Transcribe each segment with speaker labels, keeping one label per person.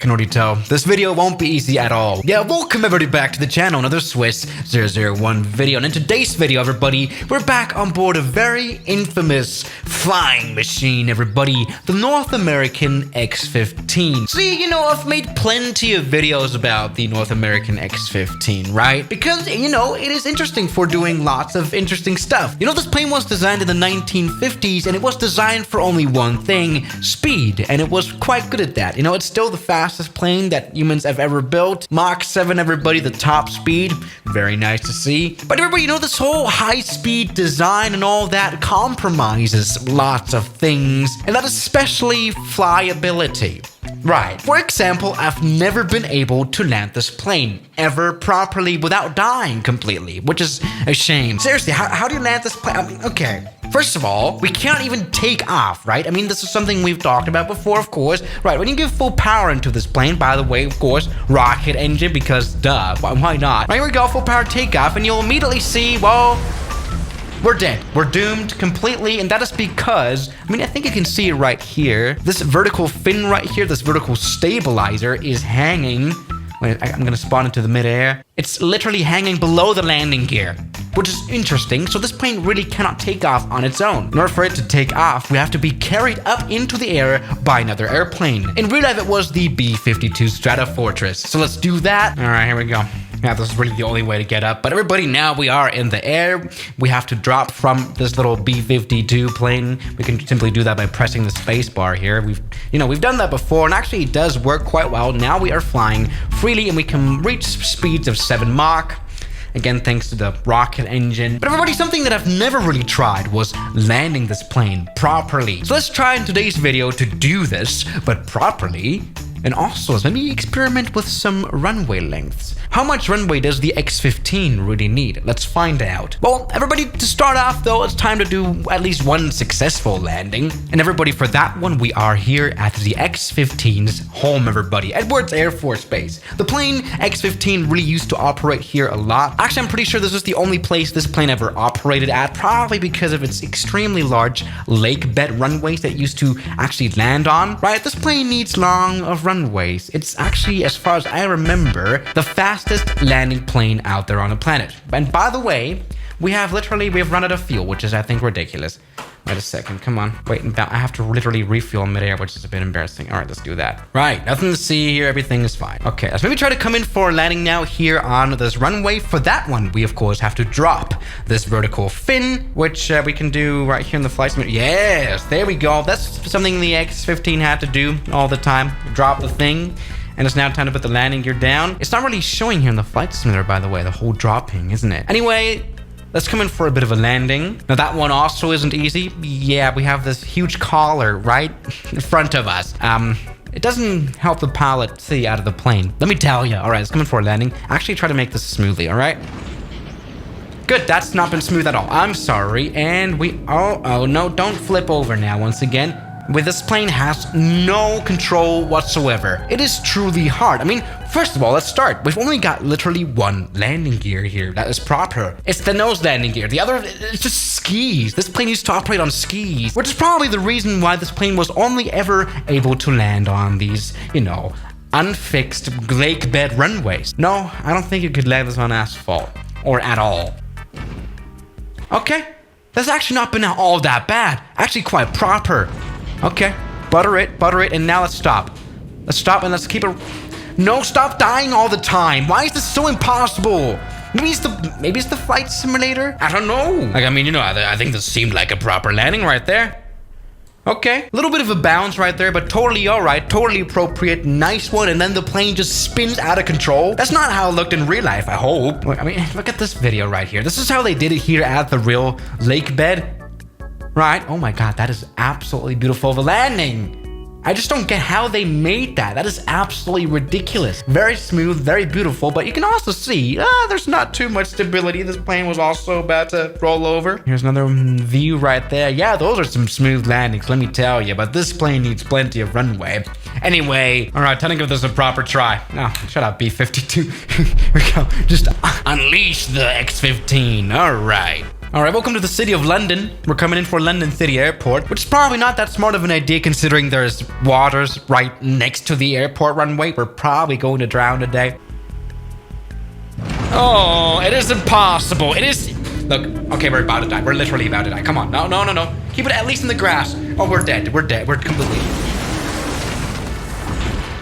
Speaker 1: can already tell. This video won't be easy at all. Yeah, welcome everybody back to the channel. Another Swiss 001 video. And in today's video, everybody, we're back on board a very infamous flying machine, everybody. The North American X-15. See, you know, I've made plenty of videos about the North American X-15, right? Because, you know, it is interesting for doing lots of interesting stuff. You know, this plane was designed in the 1950s, and it was designed for only one thing, speed. And it was quite good at that. You know, it's still the fastest plane that humans have ever built. Mach 7, everybody, the top speed. Very nice to see. But everybody, you know, this whole high-speed design and all that compromises lots of things, and that is especially flyability. Right. For example, I've never been able to land this plane ever properly without dying completely, which is a shame. Seriously, how do you land this plane? I mean, okay. First of all, we can't even take off, right? I mean, this is something we've talked about before, of course. Right, when you give full power into this plane, by the way, of course, rocket engine, because duh, why not? Right, here we go, full power takeoff, and you'll immediately see, well, we're dead. We're doomed completely, and that is because, I mean, I think you can see it right here. This vertical fin right here, this vertical stabilizer is hanging. Wait, I'm gonna spawn into the midair. It's literally hanging below the landing gear, which is interesting. So this plane really cannot take off on its own. In order for it to take off, we have to be carried up into the air by another airplane. In real life, it was the B-52 Stratofortress. So let's do that. All right, here we go. Yeah, this is really the only way to get up. But everybody, now we are in the air. We have to drop from this little B-52 plane. We can simply do that by pressing the space bar here. We've done that before, and actually it does work quite well. Now we are flying freely, and we can reach speeds of 7 Mach. Again, thanks to the rocket engine. But everybody, something that I've never really tried was landing this plane properly. So let's try in today's video to do this, but properly. And also, let me experiment with some runway lengths. How much runway does the X-15 really need? Let's find out. Well, everybody, to start off though, it's time to do at least one successful landing. And everybody, for that one, we are here at the X-15's home, everybody. Edwards Air Force Base. The plane X-15 really used to operate here a lot. Actually, I'm pretty sure this is the only place this plane ever operated at, probably because of its extremely large lake bed runways that it used to actually land on. Right, this plane needs long of runways. It's actually, as far as I remember, the fastest landing plane out there on the planet. And by the way, we've run out of fuel, which is, I think, ridiculous. Wait a second, come on. Wait, I have to literally refuel midair, which is a bit embarrassing. All right, let's do that. Right, nothing to see here. Everything is fine. Okay, let's maybe try to come in for a landing now here on this runway. For that one, we, of course, have to drop this vertical fin, which we can do right here in the flight simulator. Yes, there we go. That's something the X-15 had to do all the time. Drop the thing. And it's now time to put the landing gear down. It's not really showing here in the flight simulator, by the way, the whole dropping, isn't it? Anyway, let's come in for a bit of a landing. Now that one also isn't easy. Yeah, we have this huge collar right in front of us. It doesn't help the pilot see out of the plane. Let me tell you. All right, let's come in for a landing. Actually try to make this smoothly, all right? Good, that's not been smooth at all. I'm sorry. And oh no, don't flip over now once again. This plane has no control whatsoever. It is truly hard. I mean, first of all, let's start. We've only got literally one landing gear here that is proper. It's the nose landing gear. The other, it's just skis. This plane used to operate on skis, which is probably the reason why this plane was only ever able to land on these, you know, unfixed lake bed runways. No, I don't think you could land this on asphalt, or at all. Okay, that's actually not been all that bad. Actually quite proper. Okay, butter it, and now let's stop. Let's stop and let's keep it. No, stop dying all the time. Why is this so impossible? Maybe it's the flight simulator? I don't know. Like, I mean, you know, I think this seemed like a proper landing right there. Okay, a little bit of a bounce right there, but totally all right, totally appropriate, nice one, and then the plane just spins out of control. That's not how it looked in real life, I hope. I mean, look at this video right here. This is how they did it here at the real lake bed. Right, oh my god, that is absolutely beautiful. The landing, I just don't get how they made that. That is absolutely ridiculous. Very smooth, very beautiful, but you can also see, there's not too much stability. This plane was also about to roll over. Here's another view right there. Yeah, those are some smooth landings, let me tell you, but this plane needs plenty of runway. Anyway, all right, time to give this a proper try. No, shut up, B-52. Here we go, just unleash the X-15, all right. All right, welcome to the city of London. We're coming in for London City Airport, which is probably not that smart of an idea considering there's waters right next to the airport runway. We're probably going to drown today. Oh, it is impossible. It is... Look, okay, we're about to die. We're literally about to die. Come on. No, no, no, no. Keep it at least in the grass. Oh, we're dead. We're dead. We're completely...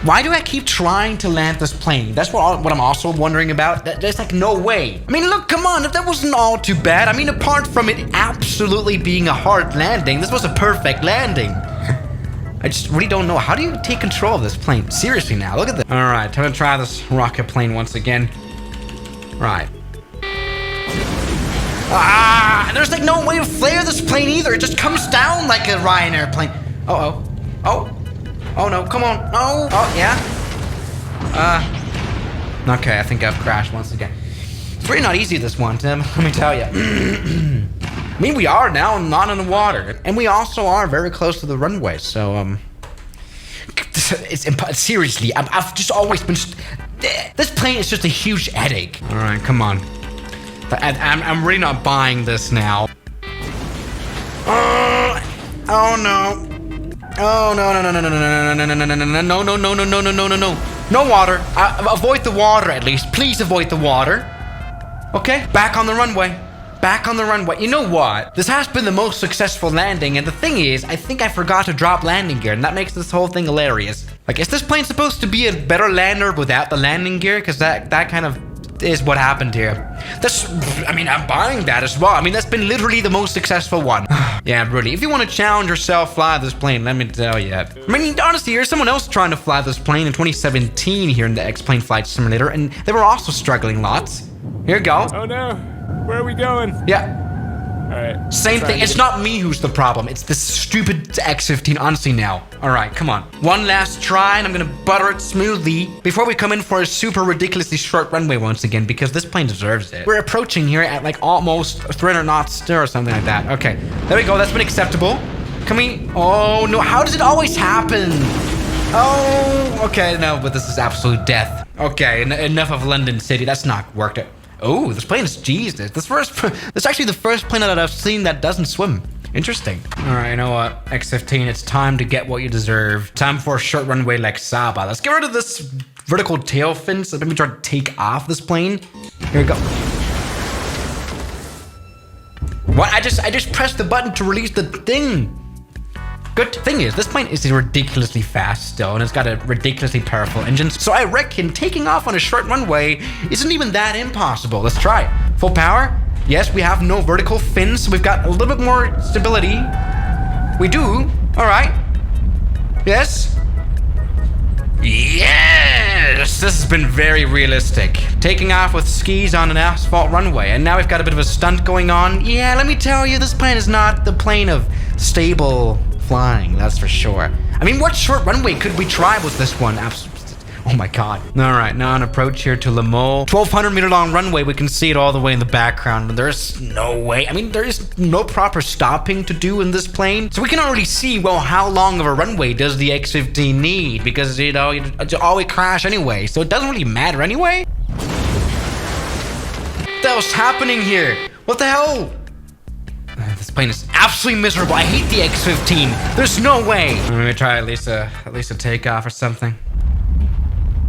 Speaker 1: Why do I keep trying to land this plane? That's what I'm also wondering about. There's like no way. I mean, look, come on. If that wasn't all too bad. I mean, apart from it absolutely being a hard landing, this was a perfect landing. I just really don't know. How do you take control of this plane? Seriously now, look at this. All right, time to try this rocket plane once again. Right. Ah, there's like no way to flare this plane either. It just comes down like a Ryanair plane. Uh-oh. Oh. Oh no, come on. No. Oh, yeah. Okay, I think I've crashed once again. It's really not easy, this one, Tim. Let me tell you. I mean, we are now not in the water. And we also are very close to the runway, so, seriously, I've just always been... This plane is just a huge headache. All right, come on. I'm really not buying this now. Oh no. Oh no no no no no no no no no no no no no no no no no no no. No water. Avoid the water at least. Please avoid the water. Okay, back on the runway. Back on the runway. You know what? This has been the most successful landing, and the thing is, I think I forgot to drop landing gear, and that makes this whole thing hilarious. Like, is this plane supposed to be a better lander without the landing gear? Because that kind of is what happened here. I mean, I'm buying that as well. I mean, that's been literally the most successful one. Yeah, really. If you want to challenge yourself, fly this plane, let me tell you. I mean, honestly, there's someone else trying to fly this plane in 2017 here in the X-Plane Flight Simulator, and they were also struggling lots. Here you go.
Speaker 2: Oh no. Where are we going?
Speaker 1: Yeah.
Speaker 2: Alright.
Speaker 1: Same thing. It's not me who's the problem. It's this stupid X-15, honestly now. Alright, come on. One last try, and I'm gonna butter it smoothly before we come in for a super ridiculously short runway once again, because this plane deserves it. We're approaching here at like almost 300 knots still or something like that. Okay, there we go. That's been acceptable. Can we... Oh, no. How does it always happen? Oh, okay. No, but this is absolute death. Okay, enough of London City. That's not worked out. Oh, this plane is Jesus. This is actually the first plane that I've seen that doesn't swim. Interesting. All right, you know what? X-15, it's time to get what you deserve. Time for a short runway like Saba. Let's get rid of this vertical tail fin. So let me try to take off this plane. Here we go. What? I just pressed the button to release the thing. Good thing is, this plane is ridiculously fast still, and it's got a ridiculously powerful engine. So I reckon taking off on a short runway isn't even that impossible. Let's try it. Full power. Yes, we have no vertical fins, so we've got a little bit more stability. We do. All right. Yes. Yes! This has been very realistic. Taking off with skis on an asphalt runway, and now we've got a bit of a stunt going on. Yeah, let me tell you, this plane is not the plane of stable flying, that's for sure. I mean, what short runway could we try with this one? Oh my god. All right, now on approach here to Le Mans. 1,200 meter long runway. We can see it all the way in the background. There's no way. I mean, there is no proper stopping to do in this plane. So we can already see, well, how long of a runway does the X-15 need? Because, you know, it always crash anyway. So it doesn't really matter anyway. What the hell's happening here? What the hell? This plane is absolutely miserable. I hate the X-15. There's no way. I'm gonna try at least a takeoff or something.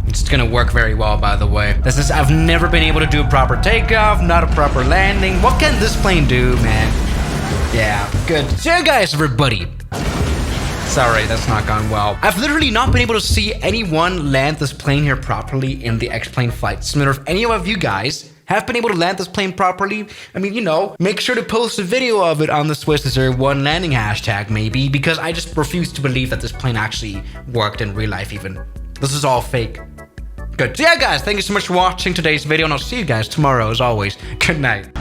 Speaker 1: It's gonna work very well, by the way. I've never been able to do a proper takeoff, not a proper landing. What can this plane do, man? Yeah, good. So yeah, guys, everybody. Sorry, that's not gone well. I've literally not been able to see anyone land this plane here properly in the X-Plane Flight Simulator. If any of you guys have been able to land this plane properly, I mean, you know, make sure to post a video of it on the Swiss01 landing hashtag, maybe, because I just refuse to believe that this plane actually worked in real life even. This is all fake. Good. So yeah, guys, thank you so much for watching today's video, and I'll see you guys tomorrow as always. Good night.